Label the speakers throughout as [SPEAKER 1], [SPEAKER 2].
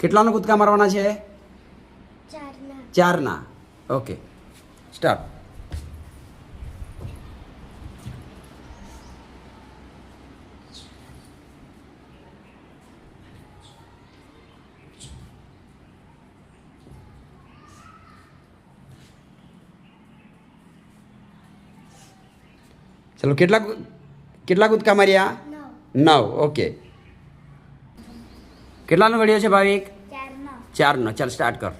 [SPEAKER 1] કેટલાનો કૂદકા મારવાના છે?
[SPEAKER 2] ચારના.
[SPEAKER 1] ચારના. Okay, start. ચલો, કેટલા કૂદકા માર્યા? 9. ઓકે. કેટલાનો ઘડિયો છે ભાવિક? ચારનો. ચાલ સ્ટાર્ટ કર.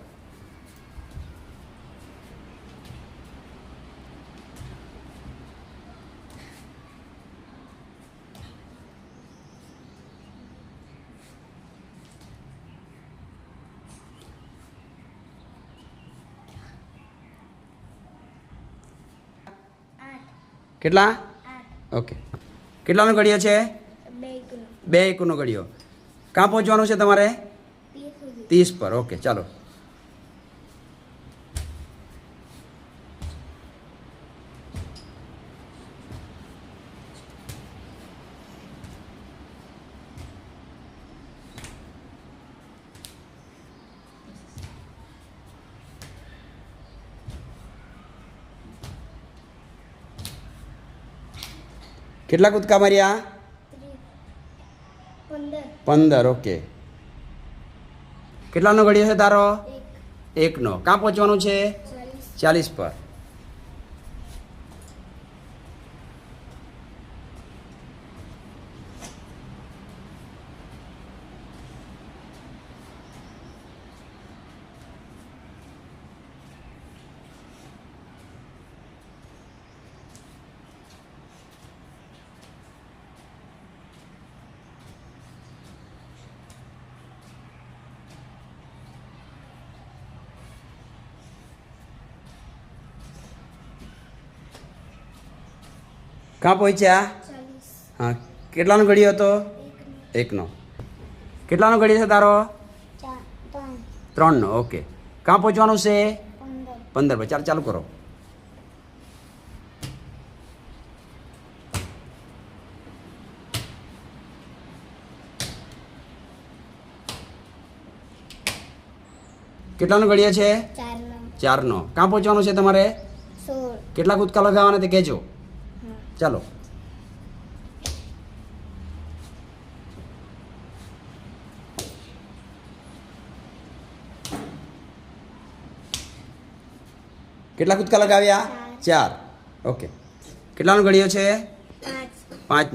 [SPEAKER 1] કેટલા? ઓકે. કેટલાનો ઘડિયો છે? 2 નો ઘડિયો. ક્યાં પહોંચવાનું છે તમારે? 30 પર. ઓકે, ચાલો. કેટલા કૂદકા માર્યા? 15. ઓકે. કેટલાનો ઘડિયો છે તારો? 1 નો. ક્યાં પહોંચવાનું છે? 40 પર. ક્યાં પહોંચ્યા? હા. કેટલાનો ઘડિયો હતો? 1 નો. કેટલાનો ઘડિયો છે તારો? 3 નો. ઓકે. ક્યાં પહોંચવાનું છે? 15 પર. ચાલુ કરો. કેટલાનો ઘડિયો છે? 4 નો. ક્યાં પહોંચવાનું છે તમારે?
[SPEAKER 2] 16.
[SPEAKER 1] કેટલા કૂદકા લગાવવાના તે કહેજો. ચાલો. કેટલા કૂદકા લગાવ્યા? 4. ઓકે. કેટલાનો ઘડિયો છે? 5.